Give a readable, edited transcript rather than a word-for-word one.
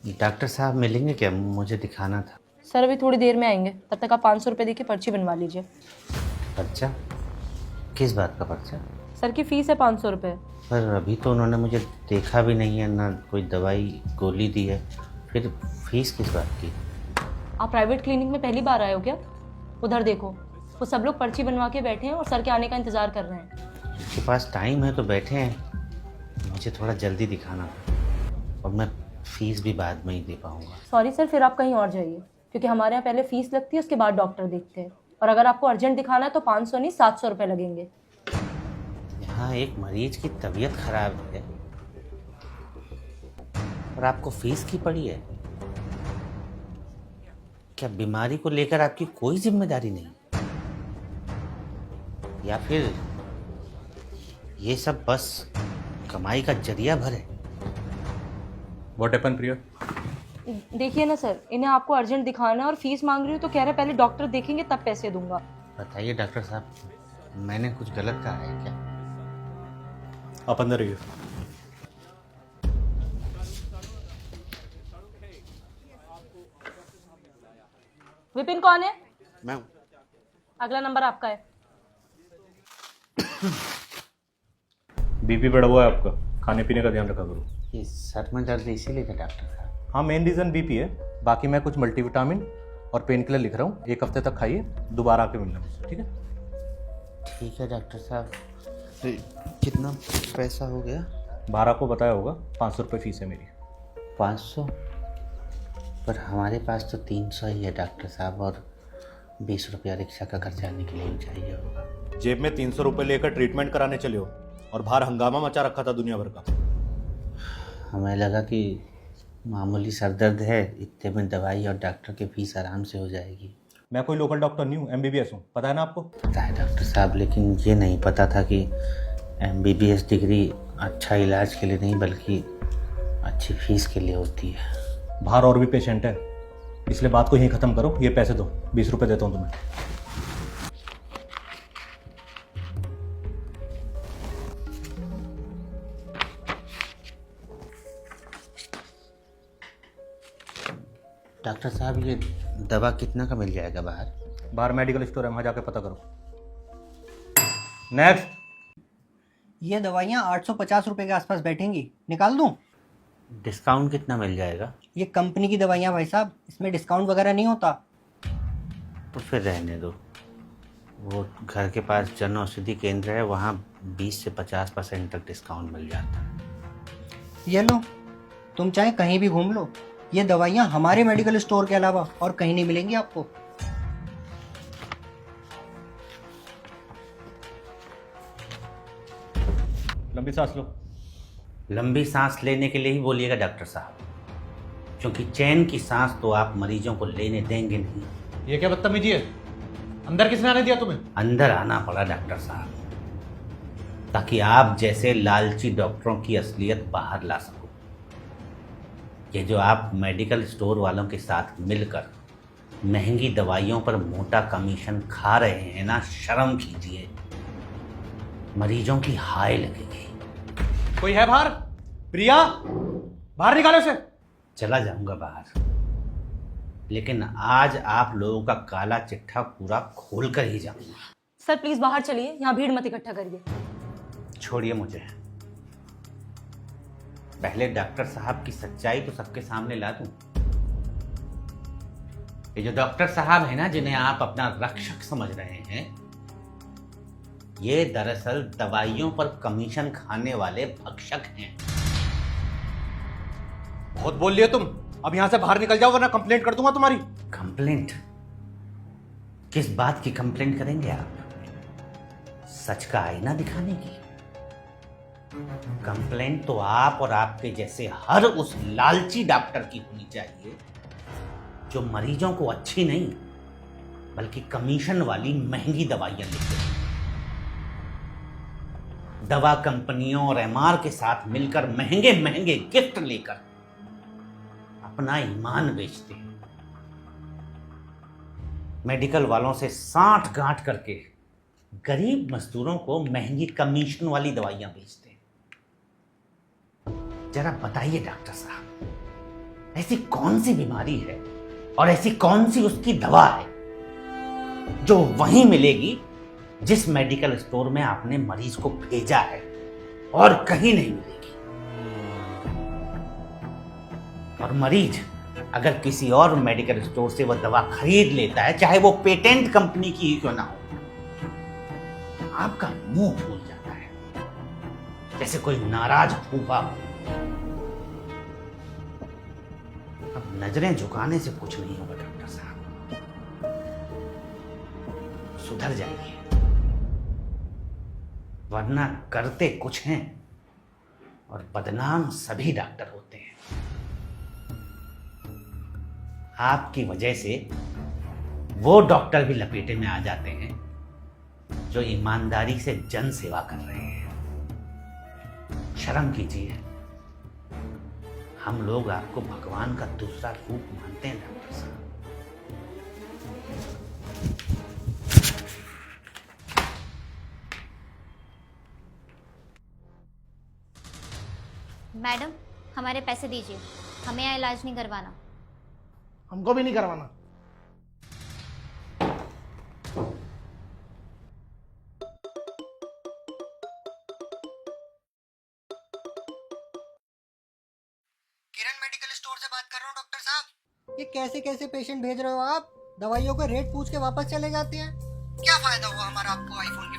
Doctor साहब मिलेंगे क्या? मुझे दिखाना था। सर अभी थोड़ी देर में आएंगे, तब तक आप 500 रुपये देके पर्ची बनवा लीजिए। पर्चा? किस बात का पर्चा? सर की फीस है 500 रुपये। पर अभी तो उन्होंने मुझे देखा भी नहीं है, ना कोई दवाई गोली दी है, फिर फीस किस बात की? आप प्राइवेट क्लिनिक में पहली बार आए हो क्या? उधर देखो, वो सब लोग पर्ची बनवा के बैठे हैं और सर के आने का इंतजार कर रहे हैं। उनके पास टाइम है तो बैठे हैं, मुझे थोड़ा जल्दी दिखाना था और मैं फीस भी बाद में ही दे पाऊँगा। सॉरी सर, फिर आप कहीं और जाइए, क्योंकि हमारे यहाँ पहले फीस लगती है, उसके बाद डॉक्टर देखते हैं। और अगर आपको अर्जेंट दिखाना है तो 500 नहीं 700 रुपये लगेंगे। यहाँ एक मरीज की तबीयत खराब है और आपको फीस की पड़ी है? क्या बीमारी को लेकर आपकी कोई जिम्मेदारी नहीं? या फिर ये सब बस कमाई का जरिया भर है? व्हाट हैपन प्रिया? देखिए ना सर, इन्हें आपको अर्जेंट दिखाना है और फीस मांग रही हूँ तो कह रहे पहले डॉक्टर देखेंगे तब पैसे दूंगा। बताइए डॉक्टर साहब, मैंने कुछ गलत कहा है क्या? आप अंदर रहिए। विपिन कौन है? मैं हूँ। अगला नंबर आपका है। बीपी बढ़ा हुआ है आपका, खाने पीने का ध्यान रखा करो। ये सर में दर्द इसीलिए था डॉक्टर साहब? हाँ, मेन रीज़न बीपी है। बाकी मैं कुछ मल्टीविटामिन और पेन किलर लिख रहा हूँ, 1 हफ्ते तक खाइए, दोबारा आके मिलना मुझसे, ठीक है? ठीक है डॉक्टर साहब। कितना पैसा हो गया? 12 को बताया होगा, 500 रुपये फीस है मेरी। 500? पर हमारे पास तो 300 ही है डॉक्टर साहब, और 20 रुपया रिक्शा का घर जाने के लिए भी चाहिए होगा। जेब में 300 रुपये लेकर ट्रीटमेंट कराने चले हो और बाहर हंगामा मचा रखा था दुनिया भर का। हमें लगा कि मामूली सर दर्द है, इतने में दवाई और डॉक्टर की फीस आराम से हो जाएगी। मैं कोई लोकल डॉक्टर नहीं हूँ, MBBS हूँ, पता है ना आपको? पता है डॉक्टर साहब, लेकिन ये नहीं पता था कि MBBS डिग्री अच्छा इलाज के लिए नहीं बल्कि अच्छी फीस के लिए होती है। बाहर और भी पेशेंट है, इसलिए बात को यहीं ख़त्म करो। ये पैसे दो, 20 रुपये देता हूँ तुम्हें। डॉक्टर साहब, ये दवा कितना का मिल जाएगा बाहर? बाहर मेडिकल स्टोर है, वहाँ जाके पता करो। नेक्स्ट। ये दवाइयाँ 850 रुपये के आसपास बैठेंगी, निकाल दूँ? डिस्काउंट कितना मिल जाएगा? ये कंपनी की दवाइयाँ भाई साहब, इसमें डिस्काउंट वगैरह नहीं होता। तो फिर रहने दो। वो घर के पास जन औषधि केंद्र है, वहाँ 20 से 50% तक डिस्काउंट मिल जाता है। ये लो, तुम चाहे कहीं भी घूम लो, ये दवाइयाँ हमारे मेडिकल स्टोर के अलावा और कहीं नहीं मिलेंगी आपको। लंबी सांस लो। लंबी सांस लेने के लिए ही बोलिएगा डॉक्टर साहब, क्योंकि चैन की सांस तो आप मरीजों को लेने देंगे नहीं। ये क्या बदतमीजी है? अंदर किसने आने दिया तुम्हें? अंदर आना पड़ा डॉक्टर साहब, ताकि आप जैसे लालची डॉक्टरों की असलियत बाहर ला सको। ये जो आप मेडिकल स्टोर वालों के साथ मिलकर महंगी दवाइयों पर मोटा कमीशन खा रहे हैं ना, शर्म कीजिए, मरीजों की हाय लगेगी। कोई है बाहर? प्रिया, बाहर निकालो इसे। चला जाऊंगा बाहर, लेकिन आज आप लोगों का काला चिट्ठा पूरा खोल कर ही जाऊंगा। सर प्लीज बाहर चलिए, यहाँ भीड़ मत इकट्ठा करिए। छोड़िए मुझे, पहले डॉक्टर साहब की सच्चाई तो सबके सामने ला दूं। ये जो डॉक्टर साहब है ना, जिन्हें आप अपना रक्षक समझ रहे हैं, ये दरअसल दवाइयों पर कमीशन खाने वाले भक्षक हैं। बहुत बोल लिए तुम, अब यहां से बाहर निकल जाओ वरना कंप्लेंट कर दूंगा तुम्हारी। कंप्लेंट? किस बात की कंप्लेंट करेंगे आप? सच का आईना दिखाने की? कंप्लेंट तो आप और आपके जैसे हर उस लालची डॉक्टर की होनी चाहिए जो मरीजों को अच्छी नहीं बल्कि कमीशन वाली महंगी दवाइयां लिखते हैं। दवा कंपनियों और MR के साथ मिलकर महंगे महंगे गिफ्ट लेकर अपना ईमान बेचते हैं। मेडिकल वालों से साठ गांठ करके गरीब मजदूरों को महंगी कमीशन वाली दवाइयां बेचते हैं। जरा बताइए डॉक्टर साहब, ऐसी कौन सी बीमारी है और ऐसी कौन सी उसकी दवा है जो वहीं मिलेगी जिस मेडिकल स्टोर में आपने मरीज को भेजा है और कहीं नहीं मिलेगी। और मरीज अगर किसी और मेडिकल स्टोर से वह दवा खरीद लेता है, चाहे वो पेटेंट कंपनी की ही क्यों ना हो, आपका मुंह फूल जाता है जैसे कोई नाराज फूफा हो। अब नजरें झुकाने से कुछ नहीं होगा डॉक्टर साहब, सुधर जाइए, वरना करते कुछ हैं और बदनाम सभी डॉक्टर होते हैं। आपकी वजह से वो डॉक्टर भी लपेटे में आ जाते हैं जो ईमानदारी से जन सेवा कर रहे हैं। शर्म कीजिए, हम लोग आपको भगवान का दूसरा रूप मानते हैं डॉक्टर साहब। मैडम, हमारे पैसे दीजिए, हमें यहाँ इलाज नहीं करवाना। हमको भी नहीं करवाना। किरण मेडिकल स्टोर से बात कर रहा हूँ डॉक्टर साहब। ये कैसे कैसे पेशेंट भेज रहे हो आप? दवाइयों का रेट पूछ के वापस चले जाते हैं। क्या फायदा हुआ हमारा आपको आईफोन